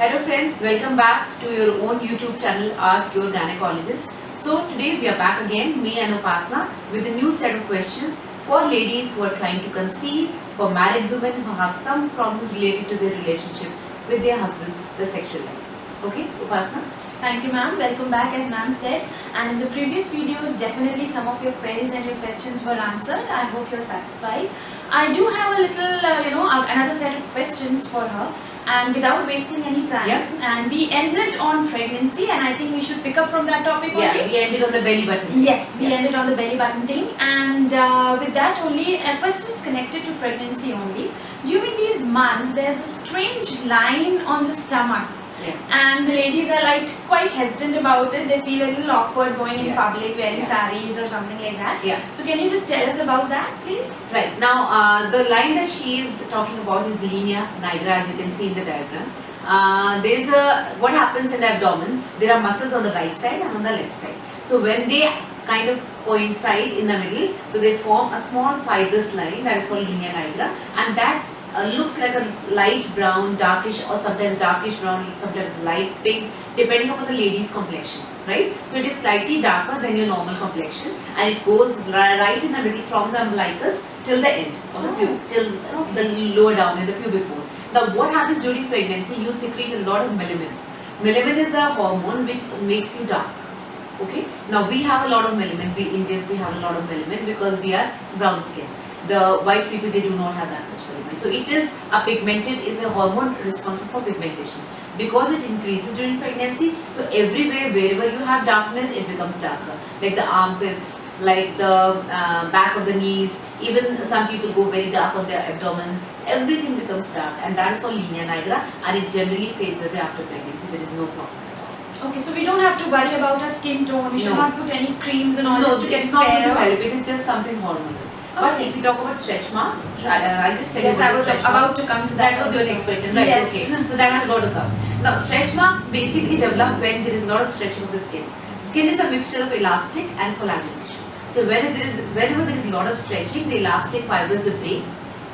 Hello friends, welcome back to your own YouTube channel Ask Your Gynecologist. So today we are back again, me and Upasna, with a new set of questions for ladies who are trying to conceive, for married women who have some problems related to their relationship with their husbands, the sexual life. Okay, Upasna? Thank you, ma'am. Welcome back, as ma'am said. And in the previous videos, definitely some of your queries and your questions were answered. I hope you're satisfied. I do have a little, another set of questions for her. And without wasting any time, and we ended on pregnancy, and I think we should pick up from that topic only. Yeah, we ended on the belly button. Yes, we ended on the belly button thing, and with that only, a question is connected to pregnancy only. During these months, there's a strange line on the stomach. Yes. And the ladies are like quite hesitant about it. They feel a little awkward going in public wearing saris or something like that. Yeah. So can you just tell us about that, please? Right. Now, the line that she is talking about is linea nigra, as you can see in the diagram. What happens in the abdomen, there are muscles on the right side and on the left side. So when they kind of coincide in the middle, so they form a small fibrous line that is called linea nigra, and that looks like a light brown, darkish, or sometimes darkish brown, sometimes light pink, depending upon the lady's complexion, right? So it is slightly darker than your normal complexion, and it goes right in the middle from the umbilicus till the end of the pube, till the lower down in the pubic bone. Now, what happens during pregnancy? You secrete a lot of melanin. Melanin is a hormone which makes you dark. Okay. Now we have a lot of melanin. We Indians, we have a lot of melanin because we are brown skin. The white people, they do not have that much melanin. So it is a hormone responsible for pigmentation. Because it increases during pregnancy, so everywhere, wherever you have darkness, it becomes darker. Like the armpits, like the back of the knees, even some people go very dark on their abdomen. Everything becomes dark, and that is called linea nigra, and it generally fades away after pregnancy. There is no problem at all. Okay, so we don't have to worry about our skin tone. We should not put any creams and all No, just to get it's not going to fairer. help. It is just something hormonal. But if you talk about stretch marks, I'll just tell you. Yes, I was about to come to that. That was your next question, right? Yes. Okay. So that has got to come. Now, stretch marks basically develop when there is a lot of stretching of the skin. Skin is a mixture of elastic and collagen tissue. So whenever there is a lot of stretching, the elastic fibers they break.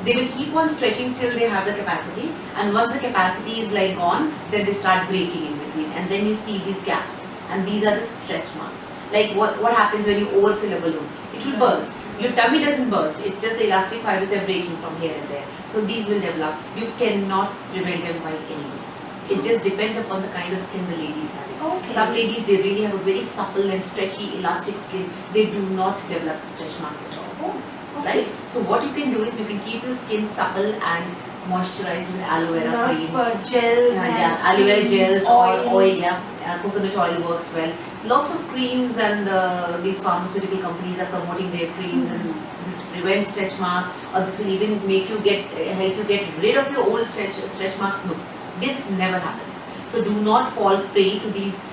They will keep on stretching till they have the capacity, and once the capacity is like gone, then they start breaking in between, and then you see these gaps, and these are the stretch marks. Like what happens when you overfill a balloon? It will burst. Your tummy doesn't burst, it's just the elastic fibers are breaking from here and there. So these will develop. You cannot prevent them by any way. It just depends upon the kind of skin the lady is having. Okay. Some ladies, they really have a very supple and stretchy elastic skin. They do not develop stretch marks at all. Oh, okay. Right? So what you can do is you can keep your skin supple and moisturized with aloe vera creams. Gels Aloe vera creams, gels oils. or oil, coconut oil works well. Lots of creams, and these pharmaceutical companies are promoting their creams, and this prevents stretch marks, or this will even make you help you get rid of your old stretch marks. No, this never happens. So do not fall prey to these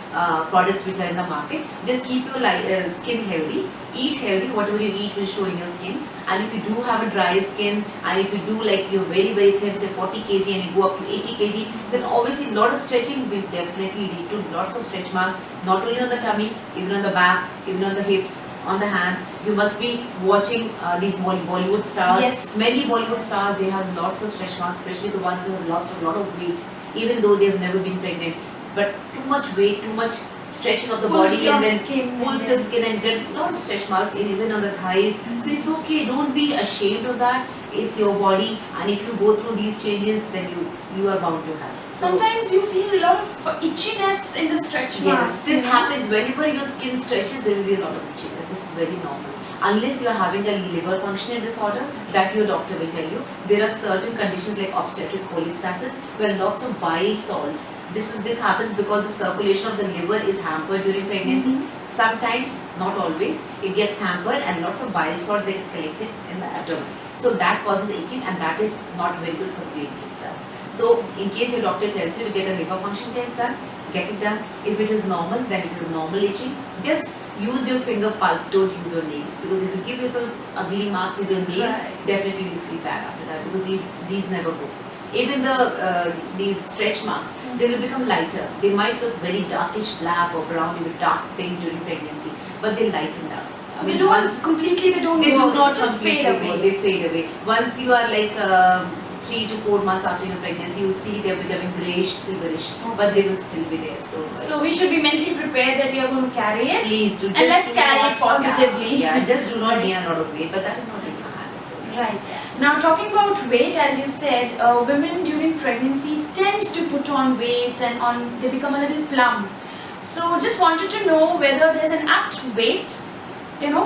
products which are in the market. Just keep your skin healthy, eat healthy. Whatever you eat will show in your skin. And if you do have a dry skin, and if you do like you're very very thin, say 40 kg, and you go up to 80 kg, then obviously a lot of stretching will definitely lead to lots of stretch marks, not only on the tummy, even on the back, even on the hips, on the hands. You must be watching these Bollywood stars. Yes. Many Bollywood stars, they have lots of stretch marks, especially the ones who have lost a lot of weight, even though they have never been pregnant. But too much weight, too much stretching of the body, and then pulls your skin and get a lot of stretch marks even on the thighs. So it's okay, don't be ashamed of that. It's your body, and if you go through these changes, then you are bound to have it. Sometimes you feel a lot of itchiness in the stretch marks. Yes, this happens whenever your skin stretches. There will be a lot of itchiness. This is very normal. Unless you are having a liver functional disorder, that your doctor will tell you. There are certain conditions like obstetric cholestasis where lots of bile salts. This happens because the circulation of the liver is hampered during pregnancy. Sometimes, not always, it gets hampered, and lots of bile salts get collected in the abdomen. So that causes itching, and that is not very good for the baby itself. So in case your doctor tells you to get a liver function test done, get it done. If it is normal, then it is a normal itching. Just use your finger pulp, don't use your nails, because if you give yourself ugly marks with your nails, definitely you feel bad after that, because these never go. Even these stretch marks, they will become lighter. They might look very darkish black or brown, even dark pink during pregnancy, but they lighten up. So they don't completely, they do not just fade away. They fade away. Once you are like 3 to 4 months after your pregnancy, you'll see they're becoming grayish, silverish, but they will still be there. So we should be mentally prepared that we are going to carry it. Please do. And let's carry it positively. Yeah, just do not gain a lot of weight, but that is not in your hands. Okay? Right. Now talking about weight, as you said, women during pregnancy tend to put on weight and they become a little plump. So just wanted to know whether there's an apt weight,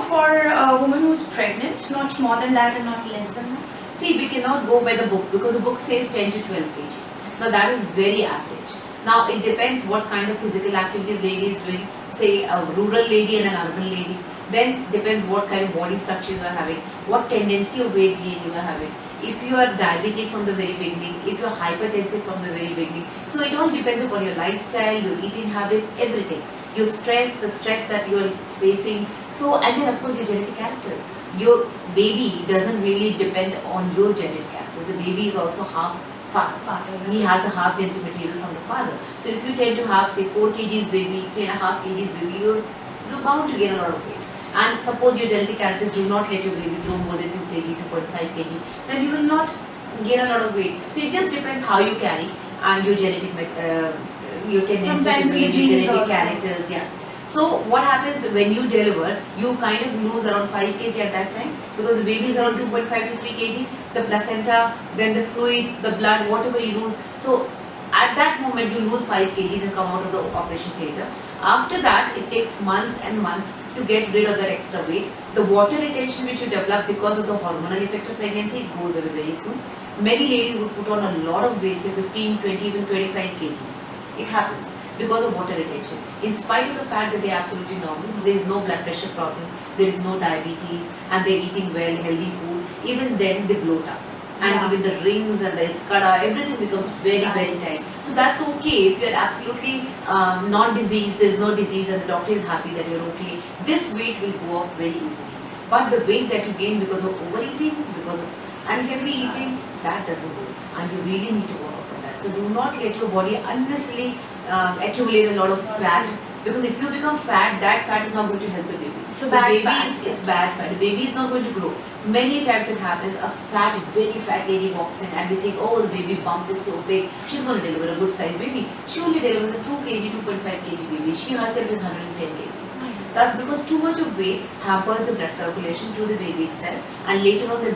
for a woman who's pregnant, not more than that and not less than that. See, we cannot go by the book because the book says 10 to 12 kg. Now that is very average. Now it depends what kind of physical activity the lady is doing. Say a rural lady and an urban lady. Then depends what kind of body structure you are having, what tendency of weight gain you are having. If you are diabetic from the very beginning, if you are hypertensive from the very beginning. So it all depends upon your lifestyle, your eating habits, everything. Your stress, the stress that you are facing. So, and then of course your genetic characters. Your baby doesn't really depend on your genetic characters. The baby is also half father. He has a half genetic material from the father. So if you tend to have say 4 kgs baby, 3.5 kgs baby, you're bound to gain a lot of weight. And suppose your genetic characters do not let your baby grow more than 2 kg, 2.5 kg, then you will not gain a lot of weight. So it just depends how you carry and your genetic, your tendency, your genetic characters. Yeah. So what happens when you deliver, you kind of lose around 5 kg at that time because the baby is around 2.5 to 3 kg, the placenta, then the fluid, the blood, whatever you lose. So at that moment you lose 5 kgs and come out of the operation theatre. After that, it takes months and months to get rid of that extra weight. The water retention which you develop because of the hormonal effect of pregnancy, it goes away very soon. Many ladies would put on a lot of weight, say 15, 20, even 25 kgs. It happens because of water retention. In spite of the fact that they are absolutely normal, there is no blood pressure problem, there is no diabetes, and they are eating well, healthy food, even then they bloat up. And even the rings and the kada, everything becomes very, very tight. So that's okay if you're absolutely non-diseased, there's no disease and the doctor is happy that you're okay. This weight will go off very easily. But the weight that you gain because of overeating, because of unhealthy eating, that doesn't go. And you really need to work on that. So do not let your body unnecessarily accumulate a lot of fat. Because if you become fat, that fat is not going to help the baby. So the baby it's bad fat. The baby is not going to grow. Many times it happens, a very fat lady walks in and we think, oh, the baby bump is so big, she's going to deliver a good size baby. She only delivers a 2 kg, 2.5 kg baby. She herself is 110 kgs. That's because too much of weight hampers the blood circulation to the baby itself, and later on the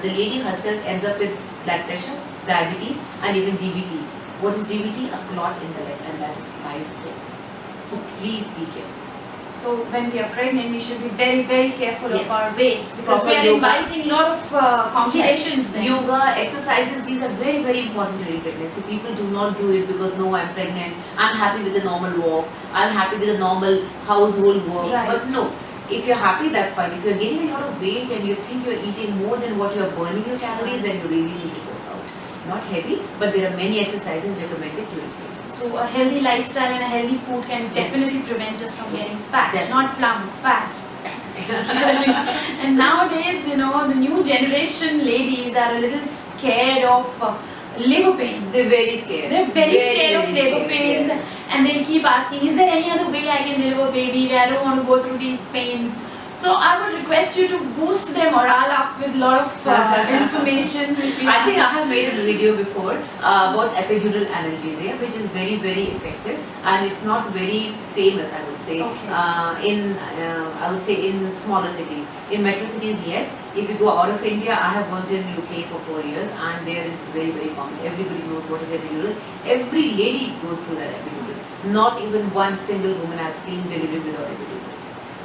lady herself ends up with blood pressure, diabetes and even DVTs. What is DVT? A clot in the leg, and that is life-threatening. So please be careful. So when we are pregnant, we should be very, very careful of our weight because Proper we are yoga. inviting a lot of complications then. Yoga, exercises, these are very, very important during pregnancy. People do not do it because no, I'm pregnant, I'm happy with the normal walk, I'm happy with the normal household work. Right. But no, if you're happy, that's fine. If you're gaining a lot of weight and you think you're eating more than what you're burning your calories, then you really need to work out. Not heavy, but there are many exercises recommended during pregnancy. So a healthy lifestyle and a healthy food can definitely prevent us from getting fat, not plump, fat. And nowadays, the new generation ladies are a little scared of labor pains. They're very scared. They're very scared of labor pains, and they'll keep asking, is there any other way I can deliver baby where I don't want to go through these pains? So I would request you to boost their morale up with a lot of information. I think I have made a video before about epidural analgesia, which is very, very effective, and it's not very famous, I would say. I would say in smaller cities. In metro cities, yes. If you go out of India, I have worked in UK for 4 years, and there is very, very common. Everybody knows what is epidural. Every lady goes through that epidural. Not even one single woman I've seen delivering without epidural.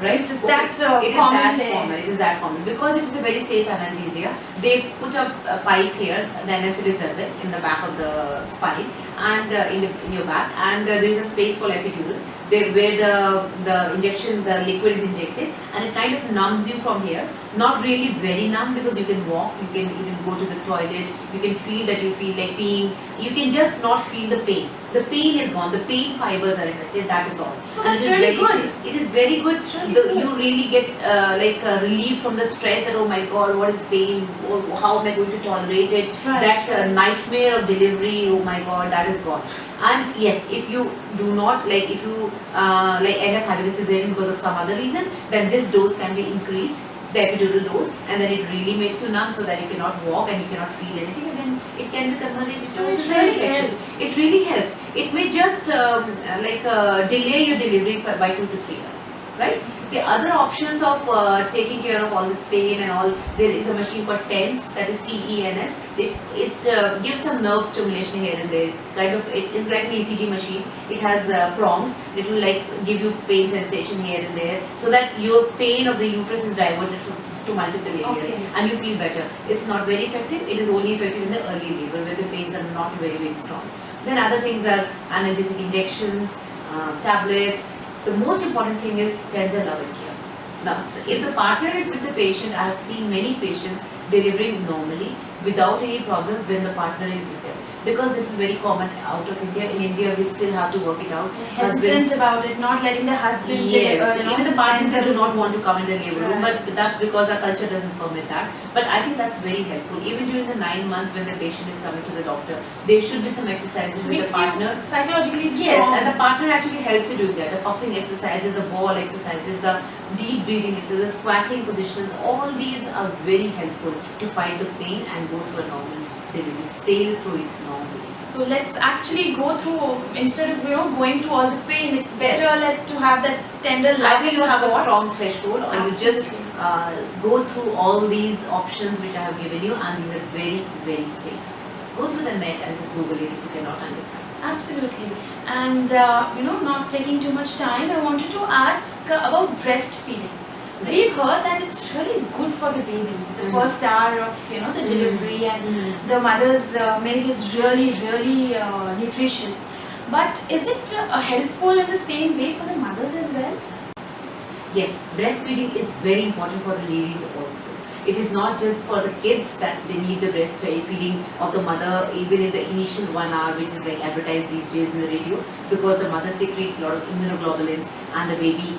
Right? It is that common. It is that common because it is a very safe analgesia. They put a pipe here, the anesthetist does it in the back of the spine and in your back, and there is a space called epidural where the injection, the liquid is injected, and it kind of numbs you from here. Not really very numb because you can walk, you can even go to the toilet, you can feel that you feel like peeing, you can just not feel the pain. The pain is gone, the pain fibers are affected, that is all. So that's really good. It is very good. You really get relieved from the stress that, oh my god, what is pain, or how am I going to tolerate it, that nightmare of delivery, oh my god, that is gone. And yes, if you do not, if you end up having a cesarean because of some other reason, then this dose can be increased, the epidural dose, and then it really makes you numb so that you cannot walk and you cannot feel anything, and then it can be converted into So a it cesarean really section. helps. It really helps. It may just delay your delivery by 2 to 3 hours, right? The other options of taking care of all this pain and all, there is a machine called TENS, that is TENS. It gives some nerve stimulation here and there. Kind of, it is like an ECG machine. It has prongs. It will like give you pain sensation here and there, so that your pain of the uterus is diverted to multiple areas, Okay. and you feel better. It's not very effective. It is only effective in the early labor where the pains are not very strong. Then other things are analgesic injections, tablets. The most important thing is tender love and care. Now, if the partner is with the patient, I have seen many patients delivering normally without any problem when the partner is with them. Because this is very common out of India. In India, we still have to work it out. Hesitant about it, not letting the husband Yes, even the partners they do not enter- want to come in the labor room, Right. but that's because our culture doesn't permit that. But I think that's very helpful. Even during the 9 months when the patient is coming to the doctor, there should be some exercises with the makes partner. you psychologically strong. Yes, and the partner actually helps you do that. The puffing exercises, the ball exercises, the deep breathing exercises, squatting positions, all these are very helpful to fight the pain and go through a normal delivery, sail through it normally. So let's actually go through, instead of going through all the pain, it's better Yes. to have that tender love. Either you have a support. strong threshold or you just Absolutely. go through all these options which I have given you, and these are very safe. Go through the net and just Google it if you cannot understand. Absolutely. And not taking too much time, I wanted to ask about breastfeeding. We've heard that it's really good for the babies, the Mhm. first hour of the delivery, and the mother's milk is really nutritious. But is it helpful in the same way for the mothers as well? Yes, breastfeeding is very important for the ladies also. It is not just for the kids that they need the breastfeeding of the mother, even in the initial 1 hour, which is like advertised these days in the radio, because the mother secretes a lot of immunoglobulins and the baby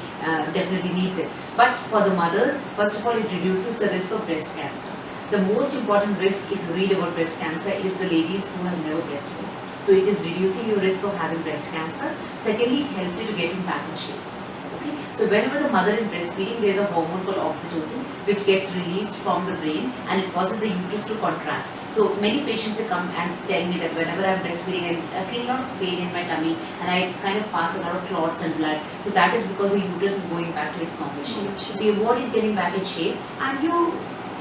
definitely needs it. But for the mothers, first of all, it reduces the risk of breast cancer. The most important risk, if you read about breast cancer, is the ladies who have never breastfed. So it is reducing your risk of having breast cancer. Secondly, it helps you to get back in shape. Okay? So whenever the mother is breastfeeding, there is a hormone called oxytocin which gets released from the brain, and it causes the uterus to contract. So many patients they come and tell me that whenever I'm breastfeeding and I feel a lot of pain in my tummy and I kind of pass a lot of clots and blood. So that is because the uterus is going back to its normal shape. So your body is getting back in shape, and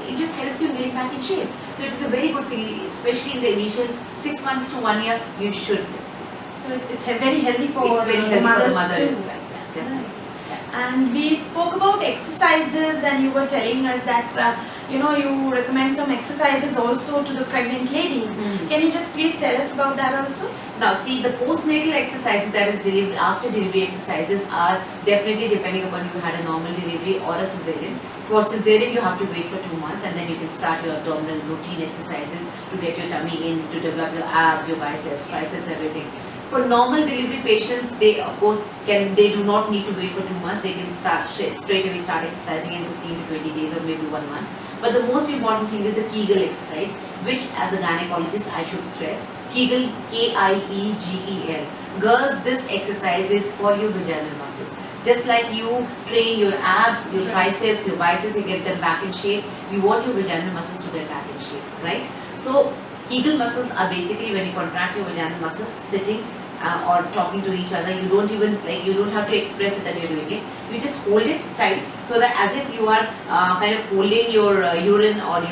it just helps you get back in shape. So it is a very good thing, especially in the initial 6 months to 1 year, you should breastfeed. So it's very healthy for It's very the healthy for the mothers mother too. as well. Yeah, definitely. And we spoke about exercises, and you were telling us that you recommend some exercises also to the pregnant ladies. Mhm. Can you just please tell us about that also? Now, see, the postnatal exercises, that is delivery after delivery exercises, are definitely depending upon if you had a normal delivery or a cesarean. For cesarean, you have to wait for 2 months, and then you can start your abdominal routine exercises to get your tummy in, to develop your abs, your biceps, triceps, everything. For normal delivery patients, they of course they do not need to wait for 2 months. They can start straight away start exercising in 15 to 20 days or maybe 1 month. But the most important thing is the Kegel exercise, which as a gynecologist I should stress. Kegel, K-I-E-G-E-L. Girls, this exercise is for your vaginal muscles. Just like you train your abs, your triceps, your biceps, you get them back in shape, you want your vaginal muscles to get back in shape, right? So Kegel muscles are basically when you contract your vaginal muscles sitting or talking to each other. You don't even you don't have to express it that you're doing it. You just hold it tight, so that as if you are kind of holding your urine or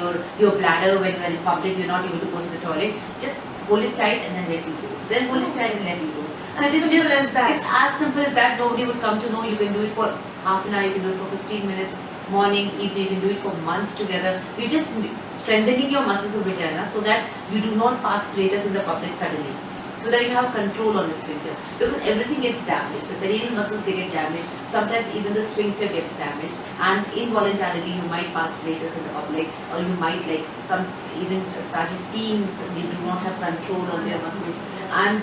your bladder when you're in public, you're not able to go to the toilet. Just hold it tight and then let it loose. Then hold it tight and let it loose. So As it is simple just as that. it's as simple as that. Nobody would come to know. You can do it for half an hour. You can do it for 15 minutes. Morning, evening, you can do it for months together. You're just strengthening your muscles of vagina so that you do not pass flatus in the public suddenly. So that you have control on the sphincter. Because everything gets damaged. The perineal muscles, they get damaged. Sometimes even the sphincter gets damaged. And involuntarily you might pass flatus in the public, or you might some even started peeing. They do not have control on their muscles. And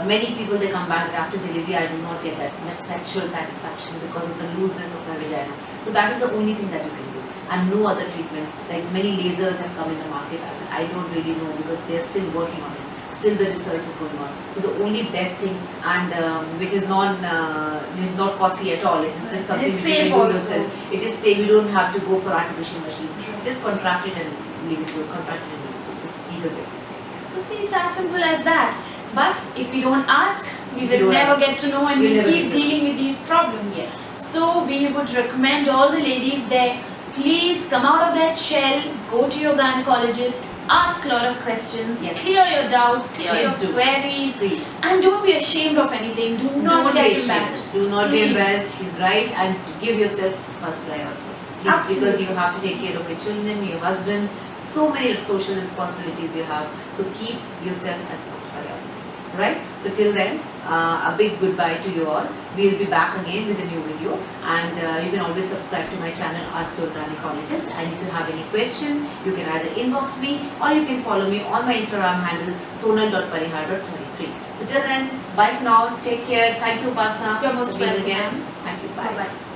many people, they come back after delivery, I do not get that much sexual satisfaction because of the looseness of my vagina. So that is the only thing that you can do, and no other treatment. Like many lasers have come in the market, I don't really know because they are still working on it. Still the research is going on. So the only best thing, and which is not costly at all. It is just something It's which you safe can do also. yourself. It is safe. You don't have to go for artificial machines. Just contract it and leave it goes. Contract it and leave it goes. Just Kegel exercise. So see, it's as simple as that. But if we don't ask, we If we will don't never ask, get to know, and we'll we'll never keep get to know. dealing with these problems. Yes. So we would recommend all the ladies there, please come out of that shell, go to your gynecologist, ask a lot of questions, Yes. clear your doubts, clear Please your do. queries, Please. and don't be ashamed of anything. Do not Don't get be ashamed. embarrassed. Do not be Please. embarrassed. She's right, and give yourself first priority. Please, because Absolutely. you have to take care of your children, your husband, so many social responsibilities you have. So keep yourself as first priority. Right? So till then, a big goodbye to you all. We'll be back again with a new video, and you can always subscribe to my channel, Ask Your Gynecologist. And if you have any question, you can either inbox me or you can follow me on my Instagram handle sonal.parihar.33. So till then, bye for now. Take care. Thank you, Upasana, You're most for being a welcome, guest. ma'am. Thank you. Bye. Bye-bye.